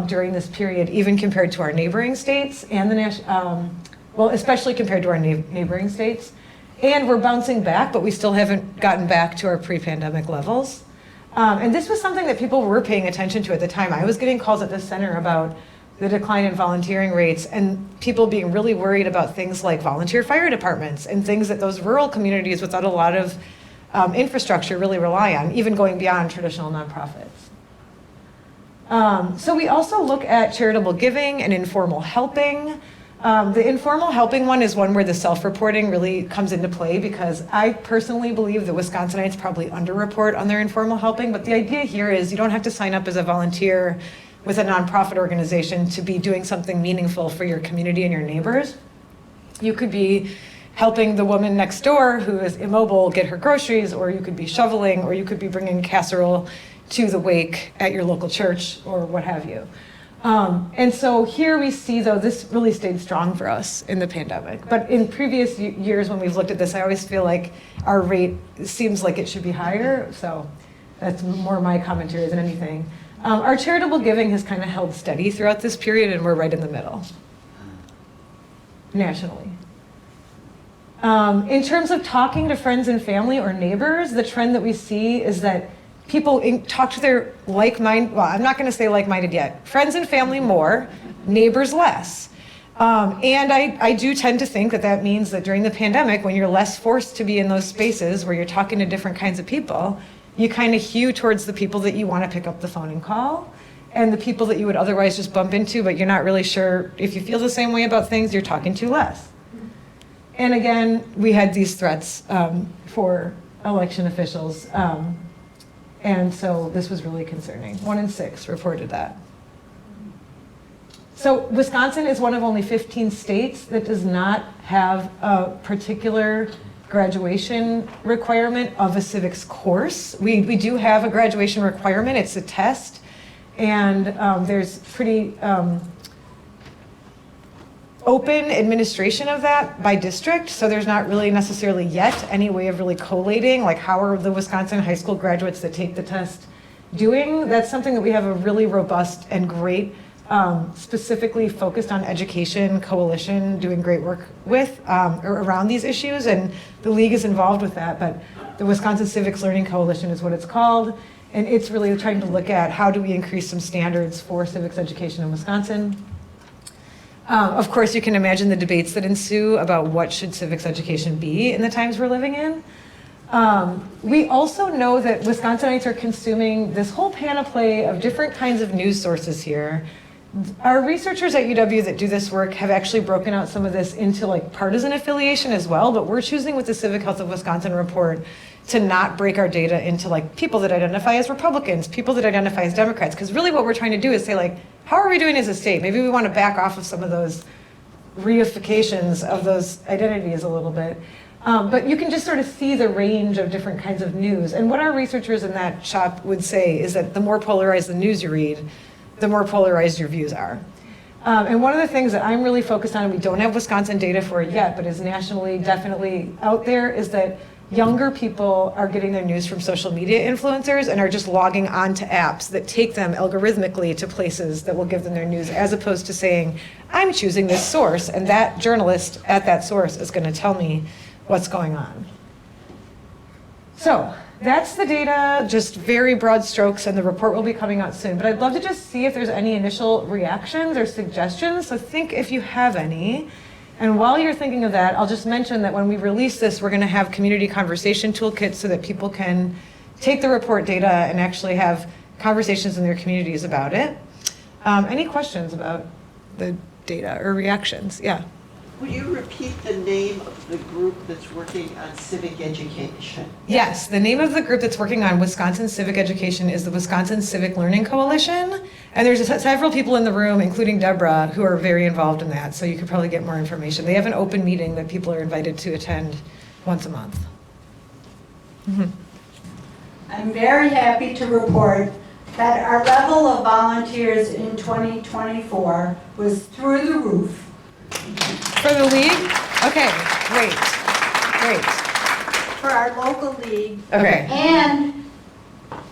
during this period, even compared to our neighboring states and especially compared to our neighboring states. And we're bouncing back, but we still haven't gotten back to our pre-pandemic levels. And this was something that people were paying attention to at the time. I was getting calls at this center about the decline in volunteering rates and people being really worried about things like volunteer fire departments and things that those rural communities without a lot of infrastructure really rely on, even going beyond traditional nonprofits. So we also look at charitable giving and informal helping. The informal helping one is one where the self-reporting really comes into play because I personally believe that Wisconsinites probably underreport on their informal helping, but the idea here is you don't have to sign up as a volunteer with a nonprofit organization to be doing something meaningful for your community and your neighbors. You could be helping the woman next door who is immobile get her groceries, or you could be shoveling, or you could be bringing casserole to the wake at your local church, or what have you. And so here we see, though, this really stayed strong for us in the pandemic. But in previous years when we've looked at this, I always feel like our rate seems like it should be higher. So that's more my commentary than anything. Our charitable giving has kind of held steady throughout this period, and we're right in the middle, nationally. In terms of talking to friends and family or neighbors, the trend that we see is that people talk to their like-minded, well, I'm not going to say like-minded yet, friends and family more, neighbors less. And I do tend to think that that means that during the pandemic, when you're less forced to be in those spaces where you're talking to different kinds of people, you kind of hew towards the people that you want to pick up the phone and call, and the people that you would otherwise just bump into, but you're not really sure if you feel the same way about things, you're talking to less. And again, we had these threats for election officials, and so this was really concerning. 1 in 6 reported that. So Wisconsin is one of only 15 states that does not have a particular graduation requirement of a civics course. We do have a graduation requirement. It's a test, and there's pretty open administration of that by district, so there's not really necessarily yet any way of really collating, like how are the Wisconsin high school graduates that take the test doing. That's something that we have a really robust and great specifically focused on education coalition doing great work with around these issues, and the league is involved with that, but the Wisconsin Civics Learning Coalition is what it's called, and it's really trying to look at how do we increase some standards for civics education in Wisconsin. Of course, you can imagine the debates that ensue about what should civics education be in the times we're living in. We also know that Wisconsinites are consuming this whole panoply of different kinds of news sources here. Our researchers at UW that do this work have actually broken out some of this into like partisan affiliation as well, but we're choosing with the Civic Health of Wisconsin report to not break our data into like people that identify as Republicans, people that identify as Democrats, because really what we're trying to do is say like, how are we doing as a state? Maybe we want to back off of some of those reifications of those identities a little bit. But you can just sort of see the range of different kinds of news. And what our researchers in that shop would say is that the more polarized the news you read, the more polarized your views are. And one of the things that I'm really focused on, and we don't have Wisconsin data for it yet, but is nationally definitely out there, is that younger people are getting their news from social media influencers and are just logging on to apps that take them algorithmically to places that will give them their news, as opposed to saying, I'm choosing this source, and that journalist at that source is going to tell me what's going on. So that's the data, just very broad strokes, and the report will be coming out soon. But I'd love to just see if there's any initial reactions or suggestions. So think if you have any. And while you're thinking of that, I'll just mention that when we release this, we're going to have community conversation toolkits so that people can take the report data and actually have conversations in their communities about it. Any questions about the data or reactions? Yeah. Will you repeat the name of the group that's working on civic education? Yes, the name of the group that's working on Wisconsin civic education is the Wisconsin Civic Learning Coalition. And there's several people in the room, including Deborah, who are very involved in that. So you could probably get more information. They have an open meeting that people are invited to attend once a month. Mm-hmm. I'm very happy to report that our level of volunteers in 2024 was through the roof. For the league? Okay, great. For our local league. Okay. And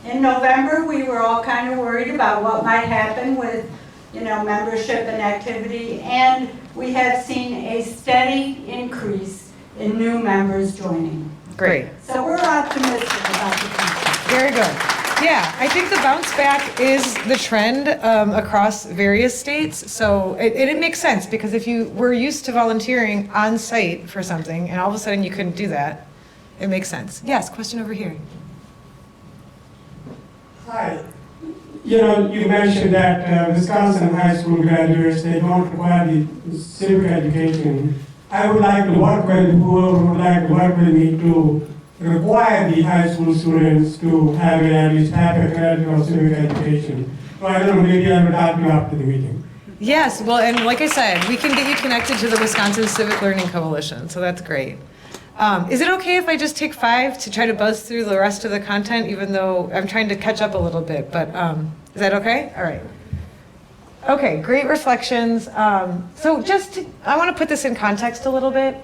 in November, we were all kind of worried about what might happen with, membership and activity. And we have seen a steady increase in new members joining. Great. So we're optimistic about the future. Very good. Yeah, I think the bounce back is the trend across various states. So it makes sense, because if you were used to volunteering on site for something and all of a sudden you couldn't do that, it makes sense. Yes, question over here. Hi. You mentioned that Wisconsin high school graduates, they don't require the civic education. I would like to work with whoever would like to work with me to require the high school students to have at least half a credit of civic education. So I don't know, maybe I will talk to you after the meeting. Yes, well, and like I said, we can get you connected to the Wisconsin Civic Learning Coalition, so that's great. Is it okay if I just take 5 to try to buzz through the rest of the content, even though I'm trying to catch up a little bit, but is that okay? All right. Okay, great reflections. So I want to put this in context a little bit.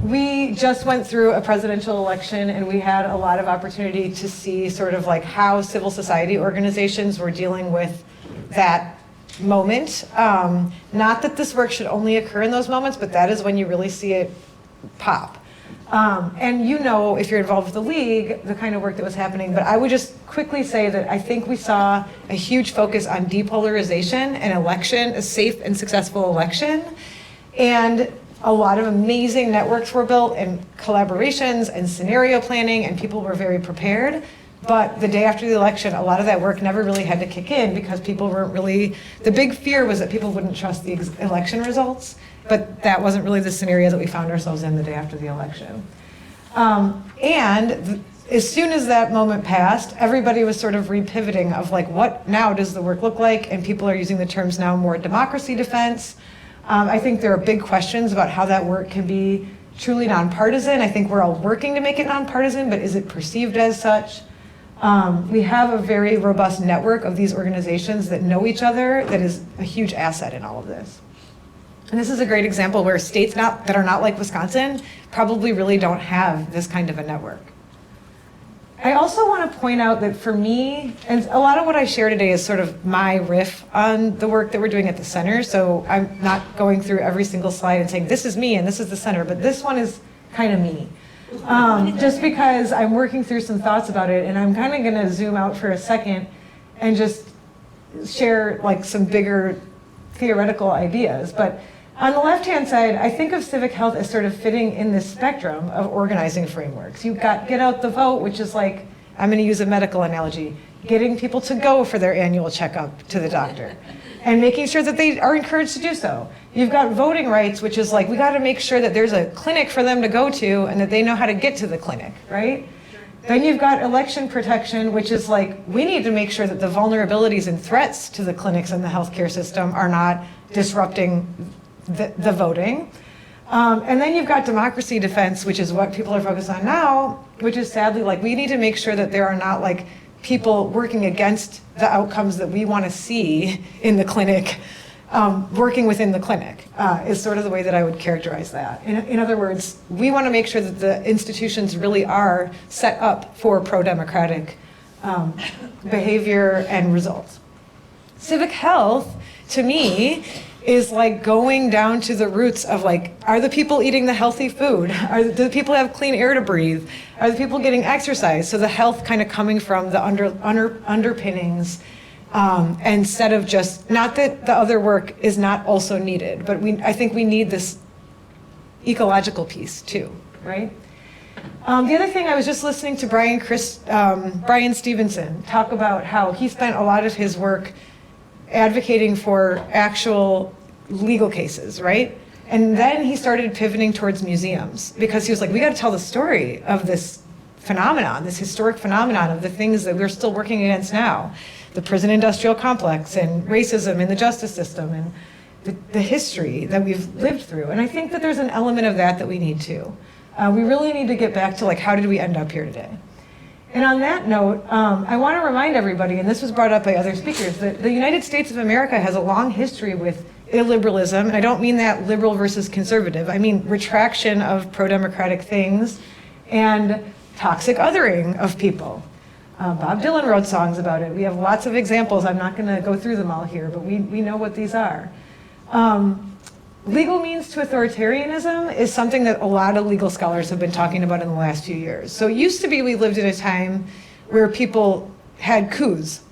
We just went through a presidential election, and we had a lot of opportunity to see sort of like how civil society organizations were dealing with that moment. Not that this work should only occur in those moments, but that is when you really see it pop. And if you're involved with the league, the kind of work that was happening. But I would just quickly say that I think we saw a huge focus on depolarization and election, a safe and successful election. And a lot of amazing networks were built, and collaborations and scenario planning, and people were very prepared. But the day after the election, a lot of that work never really had to kick in, because people weren't really, the big fear was that people wouldn't trust the election results. But that wasn't really the scenario that we found ourselves in the day after the election. As soon as that moment passed, everybody was sort of repivoting of like, what now does the work look like? And people are using the terms now more democracy defense. I think there are big questions about how that work can be truly nonpartisan. I think we're all working to make it nonpartisan, but is it perceived as such? We have a very robust network of these organizations that know each other that is a huge asset in all of this. And this is a great example where states that are not like Wisconsin probably really don't have this kind of a network. I also want to point out that for me, and a lot of what I share today is sort of my riff on the work that we're doing at the center. So I'm not going through every single slide and saying, this is me and this is the center, but this one is kind of me. Just because I'm working through some thoughts about it, and I'm kind of going to zoom out for a second and just share like some bigger theoretical ideas. But on the left-hand side, I think of civic health as sort of fitting in this spectrum of organizing frameworks. You've got get out the vote, which is like, I'm going to use a medical analogy, getting people to go for their annual checkup to the doctor and making sure that they are encouraged to do so. You've got voting rights, which is like, we got to make sure that there's a clinic for them to go to and that they know how to get to the clinic, right? Then you've got election protection, which is like, we need to make sure that the vulnerabilities and threats to the clinics and the healthcare system are not disrupting the voting. And then you've got democracy defense, which is what people are focused on now, which is sadly like, we need to make sure that there are not like people working against the outcomes that we want to see in the clinic, working within the clinic, is sort of the way that I would characterize that. In other words, we want to make sure that the institutions really are set up for pro-democratic behavior and results. Civic health, to me, is like going down to the roots of like, are the people eating the healthy food? Do the people have clean air to breathe? Are the people getting exercise? So the health kind of coming from the underpinnings, instead of just, not that the other work is not also needed, but I think we need this ecological piece too, right? The other thing, I was just listening to Brian Stevenson talk about how he spent a lot of his work advocating for actual legal cases, right? And then he started pivoting towards museums because he was like, we got to tell the story of this phenomenon, this historic phenomenon of the things that we're still working against now, the prison industrial complex and racism in the justice system and the history that we've lived through. And I think that there's an element of that we need to. We really need to get back to like, how did we end up here today? And on that note, I want to remind everybody, and this was brought up by other speakers, that the United States of America has a long history with illiberalism, and I don't mean that liberal versus conservative. I mean retraction of pro-democratic things and toxic othering of people. Bob Dylan wrote songs about it. We have lots of examples. I'm not going to go through them all here, but we know what these are. Legal means to authoritarianism is something that a lot of legal scholars have been talking about in the last few years. So it used to be we lived in a time where people had coups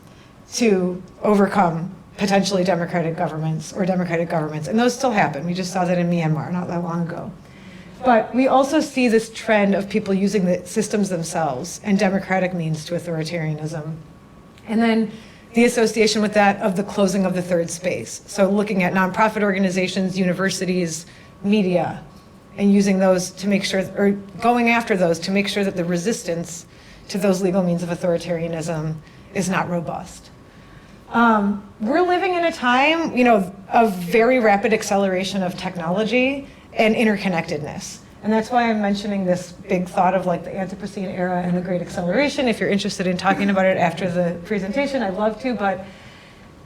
to overcome potentially democratic governments or democratic governments, and those still happen. We just saw that in Myanmar not that long ago. But we also see this trend of people using the systems themselves and democratic means to authoritarianism. And then the association with that of the closing of the third space. So looking at nonprofit organizations, universities, media, and using those to make sure, or going after those to make sure that the resistance to those legal means of authoritarianism is not robust. We're living in a time, of very rapid acceleration of technology and interconnectedness. And that's why I'm mentioning this big thought of like the Anthropocene era and the Great Acceleration. If you're interested in talking about it after the presentation, I'd love to, but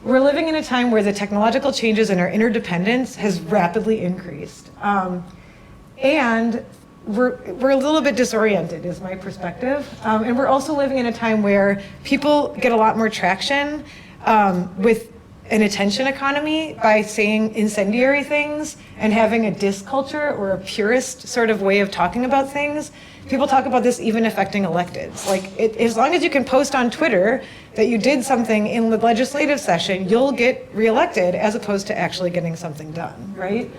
we're living in a time where the technological changes and our interdependence has rapidly increased. And we're a little bit disoriented is my perspective. And we're also living in a time where people get a lot more traction with an attention economy by saying incendiary things and having a diss culture or a purist sort of way of talking about things. People talk about this even affecting electeds. Like, as long as you can post on Twitter that you did something in the legislative session, you'll get reelected as opposed to actually getting something done, right?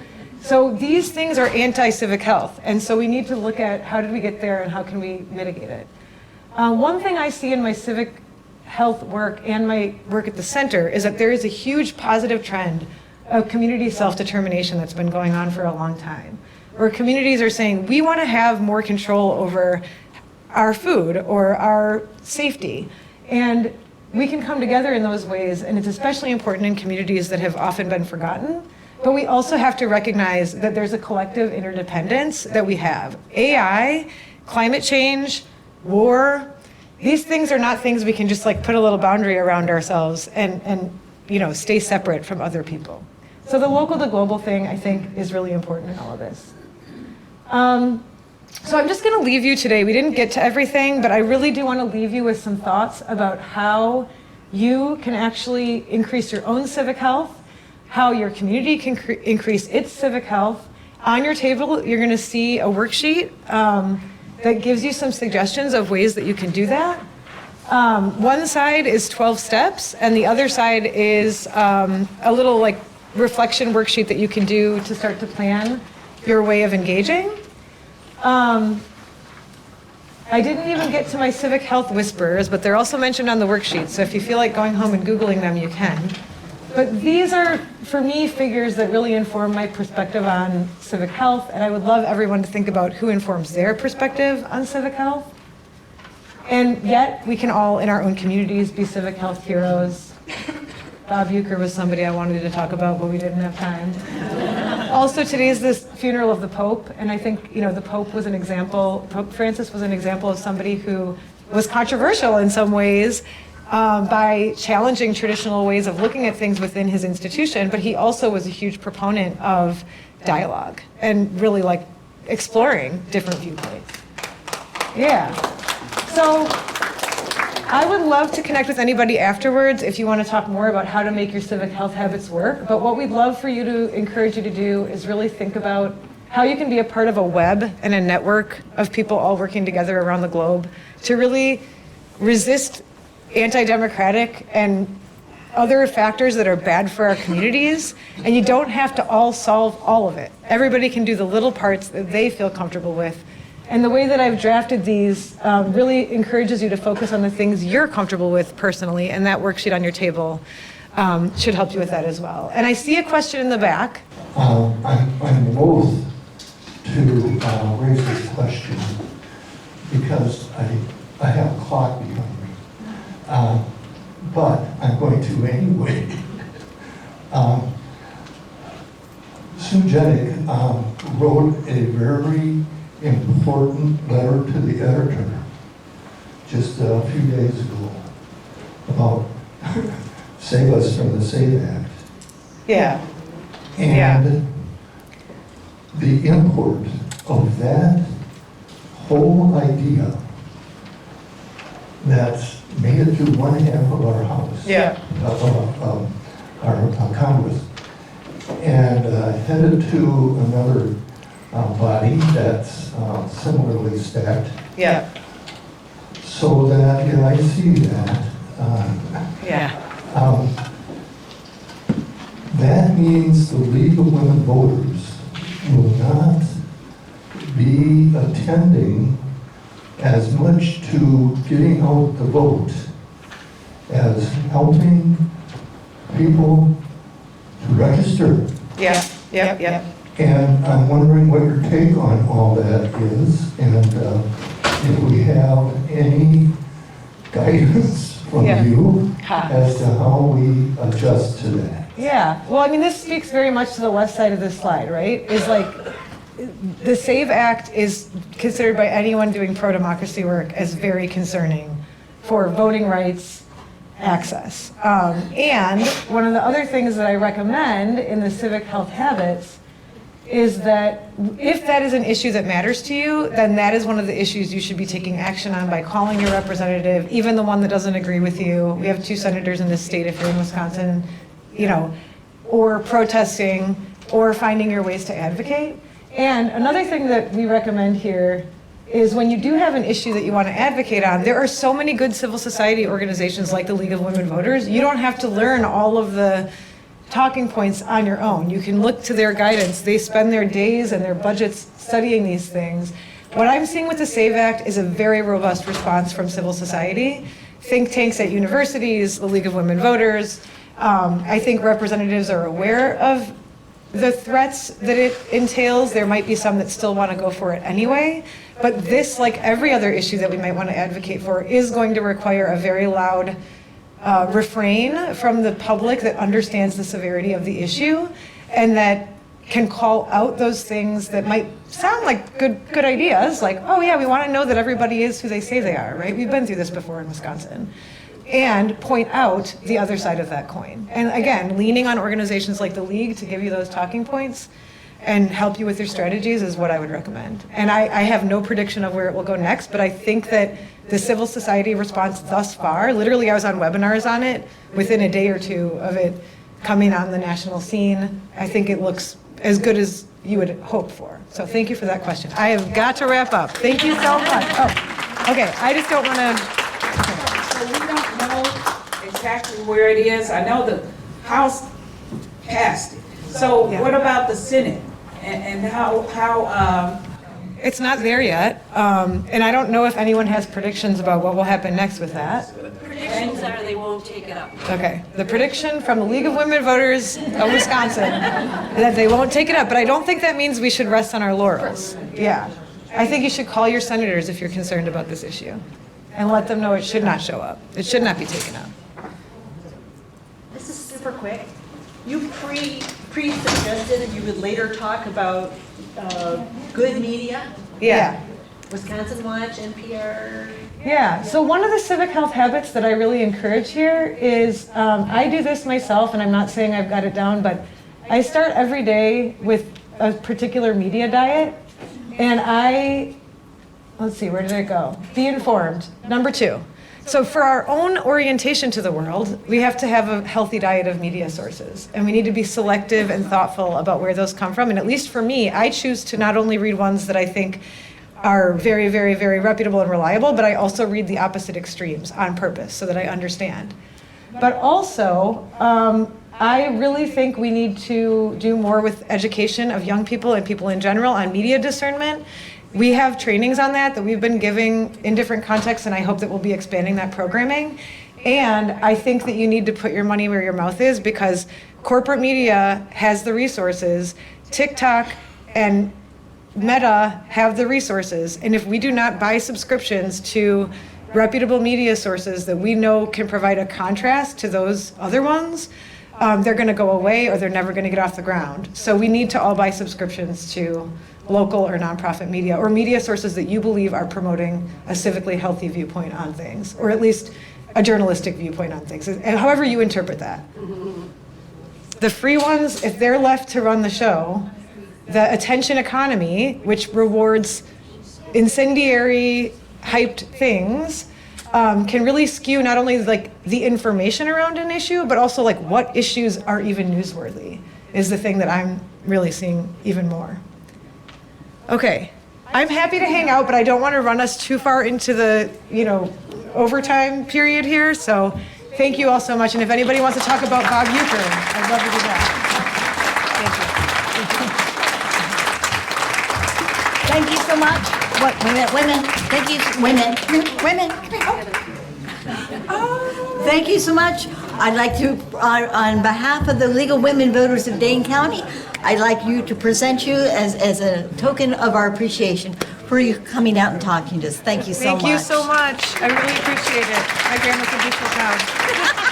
So these things are anti-civic health. And so we need to look at how did we get there and how can we mitigate it. One thing I see in my civic health work and my work at the center is that there is a huge positive trend of community self-determination that's been going on for a long time, where communities are saying, we want to have more control over our food or our safety. And we can come together in those ways, and it's especially important in communities that have often been forgotten. But we also have to recognize that there's a collective interdependence that we have. AI, climate change, war, these things are not things we can just like put a little boundary around ourselves and stay separate from other people. So the local to global thing, I think, is really important in all of this. So I'm just going to leave you today. We didn't get to everything, but I really do want to leave you with some thoughts about how you can actually increase your own civic health, how your community can increase its civic health. On your table, you're going to see a worksheet that gives you some suggestions of ways that you can do that. One side is 12 steps, and the other side is a little like reflection worksheet that you can do to start to plan your way of engaging. I didn't even get to my civic health whisperers, but they're also mentioned on the worksheet, so if you feel like going home and Googling them, you can. But these are, for me, figures that really inform my perspective on civic health, and I would love everyone to think about who informs their perspective on civic health. And yet, we can all, in our own communities, be civic health heroes. Bob Euchre was somebody I wanted to talk about, but we didn't have time. Also, today is this funeral of the Pope, and I think, the Pope was an example, Pope Francis was an example of somebody who was controversial in some ways by challenging traditional ways of looking at things within his institution, but he also was a huge proponent of dialogue and really like exploring different viewpoints. Yeah. So I would love to connect with anybody afterwards if you want to talk more about how to make your civic health habits work. But what we'd love for you to encourage you to do is really think about how you can be a part of a web and a network of people all working together around the globe to really resist anti-democratic and other factors that are bad for our communities. And you don't have to all solve all of it. Everybody can do the little parts that they feel comfortable with. And the way that I've drafted these really encourages you to focus on the things you're comfortable with personally, and that worksheet on your table should help you with that as well. And I see a question in the back. I'm loath to raise this question because I have a clock behind me. But I'm going to anyway. Sue Jenick wrote a very important letter to the editor just a few days ago about Save Us from the SAVE Act. Yeah. And the import of that whole idea that's made it to one half of our House, our Congress, and headed to another body that's similarly stacked. Yeah. So that, and I see that. That means the League of Women Voters will not be attending as much to getting out the vote as helping people to register. Yeah. And I'm wondering what your take on all that is, and if we have any guidance from you as to how we adjust to that. Yeah. Well, I mean, this speaks very much to the left side of this slide, right? Is like the SAVE Act is considered by anyone doing pro-democracy work as very concerning for voting rights access. And one of the other things that I recommend in the civic health habits is that if that is an issue that matters to you, then that is one of the issues you should be taking action on by calling your representative, even the one that doesn't agree with you. We have 2 senators in this state if you're in Wisconsin, or protesting, or finding your ways to advocate. And another thing that we recommend here is when you do have an issue that you want to advocate on, there are so many good civil society organizations like the League of Women Voters. You don't have to learn all of the talking points on your own. You can look to their guidance. They spend their days and their budgets studying these things. What I'm seeing with the SAVE Act is a very robust response from civil society. Think tanks at universities, the League of Women Voters. I think representatives are aware of the threats that it entails. There might be some that still want to go for it anyway. But this, like every other issue that we might want to advocate for, is going to require a very loud refrain from the public that understands the severity of the issue and that can call out those things that might sound like good ideas, like, oh yeah, we want to know that everybody is who they say they are, right? We've been through this before in Wisconsin. And point out the other side of that coin. And again, leaning on organizations like the League to give you those talking points and help you with your strategies is what I would recommend. And I have no prediction of where it will go next, but I think that the civil society response thus far, literally I was on webinars on it within a day or two of it coming on the national scene. I think it looks as good as you would hope for. So thank you for that question. I have got to wrap up. Thank you so much. Oh, okay, I just don't want to. So we don't know exactly where it is. I know the House passed it. So what about the Senate? And how It's not there yet, and I don't know if anyone has predictions about what will happen next with that. Predictions are they won't take it up. Okay, the prediction from the League of Women Voters of Wisconsin that they won't take it up, but I don't think that means we should rest on our laurels. Yeah, I think you should call your senators if you're concerned about this issue. and let them know it should not show up. It should not be taken up. This is super quick. You pre-suggested that you would later talk about good media, Yeah. Wisconsin Watch, NPR. Yeah, so one of the civic health habits that I really encourage here is, I do this myself, and I'm not saying I've got it down, but I start every day with a particular media diet, and let's see, where did it go? Be informed, number 2. So for our own orientation to the world, we have to have a healthy diet of media sources, and we need to be selective and thoughtful about where those come from, and at least for me, I choose to not only read ones that I think are very, very, very reputable and reliable, but I also read the opposite extremes on purpose so that I understand. But also, I really think we need to do more with education of young people and people in general on media discernment. We have trainings on that we've been giving in different contexts, and I hope that we'll be expanding that programming. And I think that you need to put your money where your mouth is, because corporate media has the resources, TikTok and Meta have the resources, and if we do not buy subscriptions to reputable media sources that we know can provide a contrast to those other ones, they're going to go away, or they're never going to get off the ground. So we need to all buy subscriptions to local or nonprofit media, or media sources that you believe are promoting a civically healthy viewpoint on things, or at least a journalistic viewpoint on things, and however you interpret that. The free ones, if they're left to run the show, the attention economy, which rewards incendiary, hyped things, can really skew not only like the information around an issue, but also like what issues are even newsworthy is the thing that I'm really seeing even more. Okay, I'm happy to hang out, but I don't want to run us too far into the, overtime period here. So thank you all so much. And if anybody wants to talk about Bob Euchre, I'd love to do that. Thank you so much. Women, thank you, women. Thank you so much. I'd like to, on behalf of the League of Women Voters of Dane County, I'd like you to present you as a token of our appreciation for you coming out and talking to us. Thank you so much. Thank you so much. I really appreciate it. My grandma's a beautiful town.